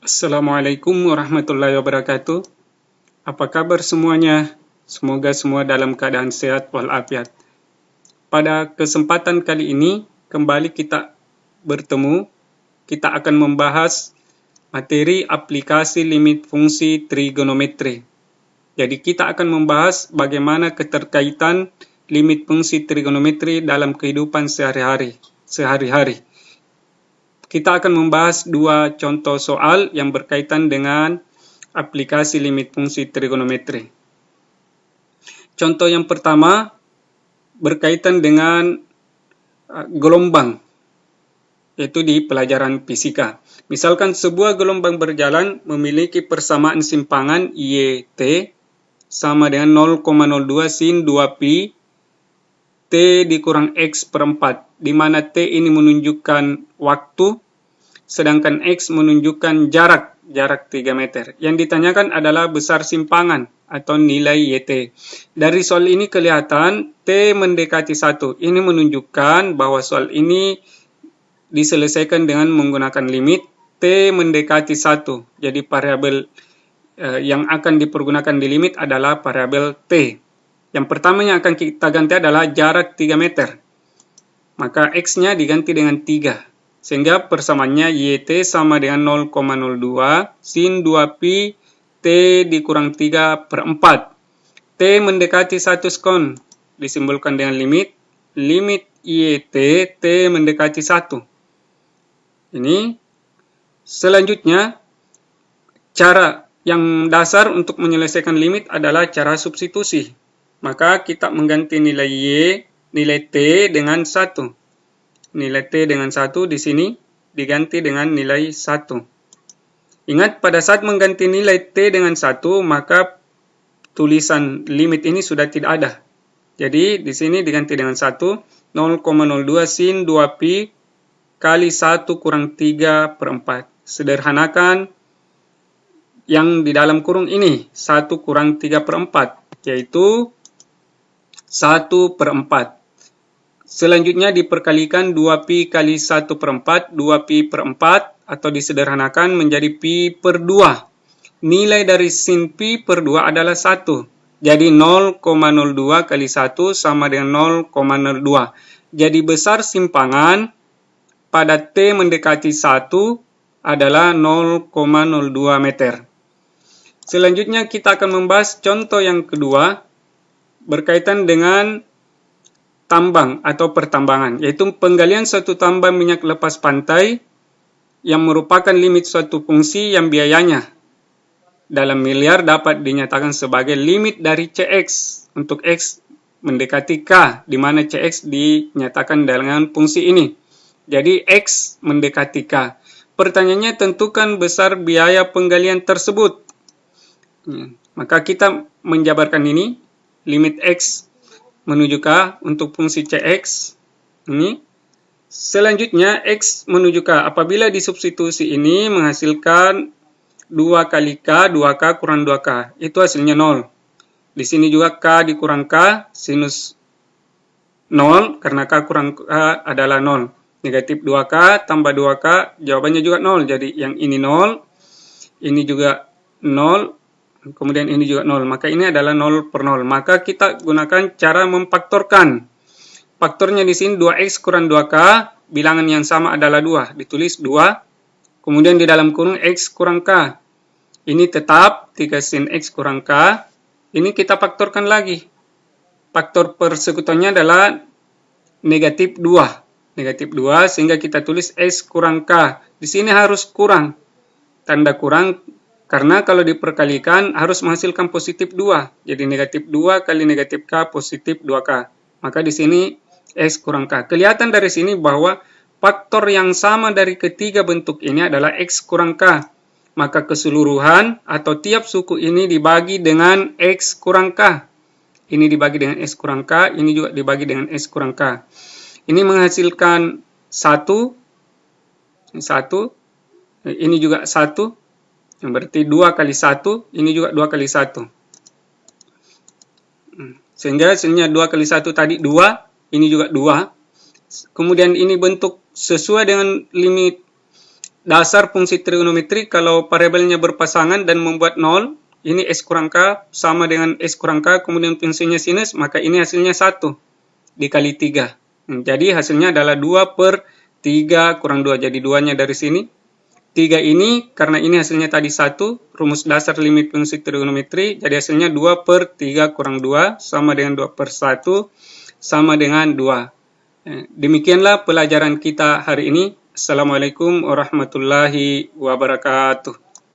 Assalamualaikum warahmatullahi wabarakatuh. Apa kabar semuanya? Semoga semua dalam keadaan sehat walafiat. Pada kesempatan kali ini, kembali kita bertemu. Kita akan membahas materi aplikasi limit fungsi trigonometri. Jadi kita akan membahas bagaimana keterkaitan limit fungsi trigonometri dalam kehidupan sehari-hari. Kita akan membahas dua contoh soal yang berkaitan dengan aplikasi limit fungsi trigonometri. Contoh yang pertama berkaitan dengan gelombang, yaitu di pelajaran fisika. Misalkan sebuah gelombang berjalan memiliki persamaan simpangan YT sama dengan 0,02 sin 2pi T dikurang X per 4, di mana T ini menunjukkan waktu, sedangkan X menunjukkan jarak 3 meter. Yang ditanyakan adalah besar simpangan atau nilai YT. Dari soal ini kelihatan T mendekati 1. Ini menunjukkan bahwa soal ini diselesaikan dengan menggunakan limit T mendekati 1. Jadi variabel yang akan dipergunakan di limit adalah variabel T. Yang pertama yang akan kita ganti adalah jarak 3 meter. Maka X-nya diganti dengan 3. Sehingga persamaannya YT sama dengan 0,02 sin 2pi T dikurang 3 per 4. T mendekati 1 sekon. Disimbolkan dengan limit YT T mendekati 1. Ini selanjutnya cara yang dasar untuk menyelesaikan limit adalah cara substitusi. Maka kita mengganti nilai T dengan 1. Nilai T dengan 1 di sini diganti dengan nilai 1. Ingat, pada saat mengganti nilai T dengan 1, maka tulisan limit ini sudah tidak ada. Jadi, di sini diganti dengan 1, 0,02 sin 2pi kali 1 kurang 3 per 4. Sederhanakan yang di dalam kurung ini, 1 kurang 3 per 4, yaitu 1 per 4. Selanjutnya diperkalikan 2pi kali 1 per 4, 2pi per 4, atau disederhanakan menjadi pi per 2. Nilai dari sin pi per 2 adalah 1. Jadi 0,02 kali 1 sama dengan 0,02. Jadi besar simpangan pada T mendekati 1 adalah 0,02 meter. Selanjutnya kita akan membahas contoh yang kedua berkaitan dengan tambang atau pertambangan, yaitu penggalian suatu tambang minyak lepas pantai yang merupakan limit suatu fungsi yang biayanya dalam miliar dapat dinyatakan sebagai limit dari Cx untuk X mendekati K, di mana Cx dinyatakan dengan fungsi ini. Jadi X mendekati K. Pertanyaannya, tentukan besar biaya penggalian tersebut. Maka kita menjabarkan ini, limit X menuju K untuk fungsi Cx. Ini. Selanjutnya, X menuju K. Apabila disubstitusi ini menghasilkan 2 kali K, 2K kurang 2K. Itu hasilnya 0. Di sini juga K dikurang K, sinus 0, karena K kurang K adalah 0. Negatif 2K tambah 2K, jawabannya juga 0. Jadi yang ini 0, ini juga 0, kemudian ini juga 0. Maka ini adalah 0 per 0. Maka kita gunakan cara memfaktorkan. Faktornya di sini 2X kurang 2K, bilangan yang sama adalah 2. Ditulis 2. Kemudian di dalam kurung X kurang K. Ini tetap 3 sin X kurang K. Ini kita faktorkan lagi. Faktor persekutuannya adalah negatif 2. Negatif 2, sehingga kita tulis X kurang K. Di sini harus kurang. Tanda kurang, karena kalau diperkalikan harus menghasilkan positif 2. Jadi negatif 2 kali negatif K positif 2K. Maka di sini X kurang K. Kelihatan dari sini bahwa faktor yang sama dari ketiga bentuk ini adalah X kurang K. Maka keseluruhan atau tiap suku ini dibagi dengan X kurang K. Ini dibagi dengan X kurang K, ini juga dibagi dengan X kurang K. Ini menghasilkan 1, ini juga 1. Yang berarti 2 kali 1, ini juga 2 kali 1. Sehingga hasilnya 2 kali 1 tadi 2, ini juga 2. Kemudian ini bentuk sesuai dengan limit dasar fungsi trigonometri kalau variabelnya berpasangan dan membuat 0, ini S kurang K sama dengan S kurang K, kemudian fungsinya sinus, maka ini hasilnya 1 dikali 3. Jadi hasilnya adalah 2 per 3 kurang 2. Jadi 2-nya dari sini. 3 ini, karena ini hasilnya tadi 1, rumus dasar limit fungsi trigonometri, jadi hasilnya 2 per 3 kurang 2, sama dengan 2 per 1, sama dengan 2. Demikianlah pelajaran kita hari ini. Assalamualaikum warahmatullahi wabarakatuh.